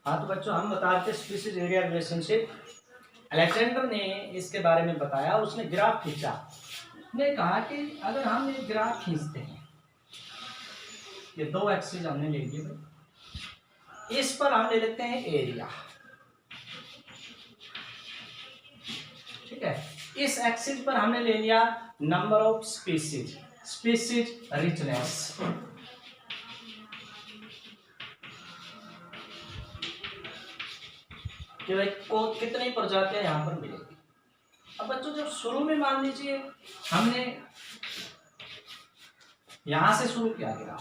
हाँ तो बच्चों हम बता रहे थे स्पीसीज एरिया रिलेशनशिप। अलेक्जेंडर ने इसके बारे में बताया, उसने ग्राफ खींचा। उसने कहा कि अगर हम एक ग्राफ खींचते हैं, ये दो एक्सिस हमने ले लिए भाई, इस पर हम ले लेते हैं एरिया, ठीक है। इस एक्सिस पर हमने ले लिया number of species, species richness, कि भाई को कितनी प्रजातियां यहां पर मिलेगी। अब बच्चों जब शुरू में मान लीजिए हमने यहां से शुरू किया गया,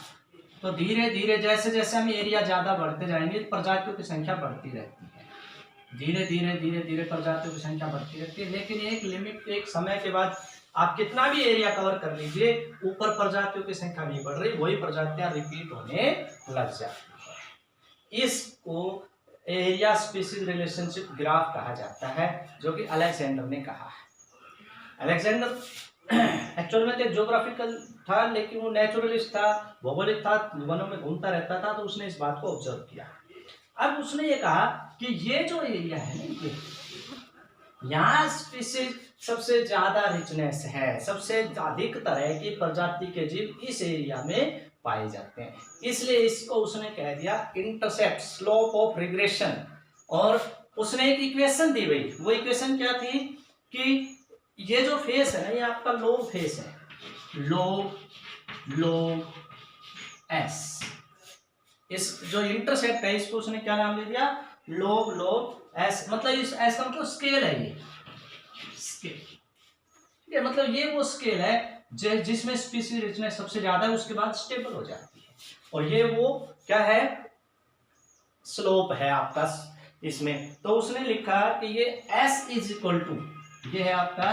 तो धीरे धीरे जैसे जैसे हम एरिया ज्यादा बढ़ते जाएंगे प्रजातियों की संख्या बढ़ती रहती है, धीरे धीरे धीरे धीरे प्रजातियों की संख्या बढ़ती रहती है। लेकिन एक लिमिट, एक समय के बाद आप कितना भी एरिया कवर कर लीजिए, ऊपर प्रजातियों की संख्या नहीं बढ़ रही, वही प्रजातियां रिपीट होने लग जाती है। इसको एरिया स्पीसीज रिलेशनशिप ग्राफ कहा जाता है, जो कि अलेक्जेंडर ने कहा है। अलेक्जेंडर एक्चुअल में तो ज्योग्राफिकल था, लेकिन वो नेचुरलिस्ट था, भौगोलिक था, वनों में घूमता रहता था, तो उसने इस बात को ऑब्जर्व किया। अब उसने ये कहा कि ये जो एरिया है ना, ये यहाँ स्पीसीज सबसे ज्यादा रिचनेस है, सबसे अधिक तरह की प्रजाति के जीव इस एरिया में पाए जाते हैं, इसलिए इसको उसने कह दिया इंटरसेप्ट, स्लोप ऑफ रिग्रेशन। और उसने एक इक्वेशन दी गई, वो इक्वेशन क्या थी कि ये जो फेस है ना, ये आपका लोग फेस है, लोग एस, इस जो इंटरसेप्ट है इसको उसने क्या नाम दे दिया, लोग एस। मतलब इस एस का मतलब स्केल है, ये स्केल, ठीक है। मतलब ये वो स्केल है जिसमें स्पीसीज रिचनेस सबसे ज्यादा है, उसके बाद स्टेबल हो जाती है। और ये वो क्या है, स्लोप है आपका इसमें। तो उसने लिखा कि ये S इज इक्वल टू, ये है आपका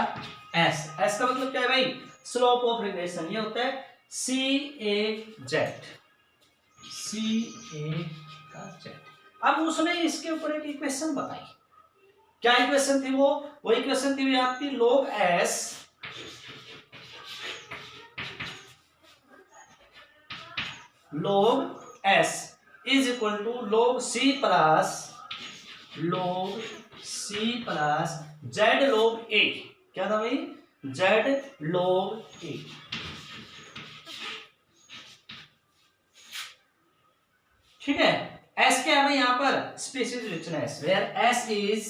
S, S का मतलब क्या है भाई, स्लोप ऑफ रिग्रेशन। ये होता है CAZ, CAZ। अब उसने इसके ऊपर एक इक्वेशन बताई, क्या इक्वेशन थी वो इक्वेशन थी आपकी log S is equal to log C plus Z log A। क्या था भाई, Z log A। ठीक है। S क्या है भाई यहां पर, species richness, where S is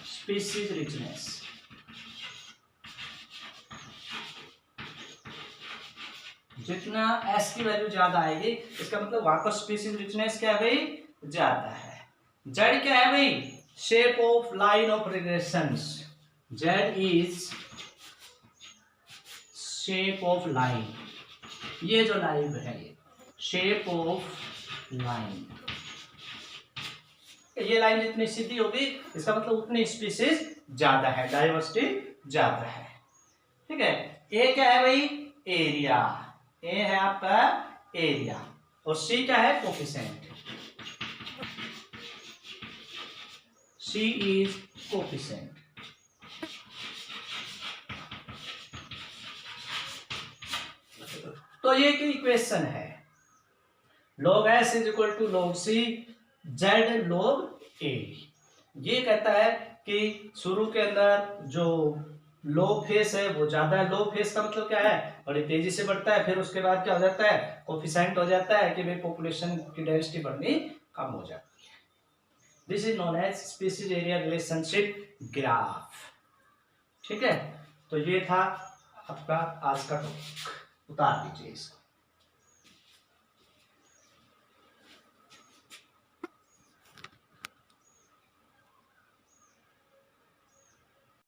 species richness. जितना S की वैल्यू ज्यादा आएगी, इसका मतलब वहां पर स्पीसीज रिचनेस क्या है भाई, ज्यादा है। Z क्या है भाई, shape of line of regressions, Z is shape of line, ये जो लाइन है ये शेप ऑफ लाइन, ये लाइन जितनी सीधी होगी इसका मतलब उतनी स्पीसीज ज्यादा है, डाइवर्सिटी ज्यादा है, ठीक है। ए क्या है भाई, एरिया, ए है आपका एरिया, और सी क्या है, कोफिशिएंट, सी इज कोफिशिएंट। तो ये की इक्वेशन है, log S is equal to log C Z log A। ये कहता है कि शुरू के अंदर जो लोग फेस है वो ज्यादा है, लोग फेस का मतलब क्या है, बड़ी तेजी से बढ़ता है, फिर उसके बाद क्या हो जाता है, कोफिशिएंट हो जाता है कि भाई पॉपुलेशन की डेंसिटी बढ़नी कम हो जाती है। This is known as species area relationship graph, ठीक है। तो ये था आपका आज का टॉपिक, उतार दीजिए इसको।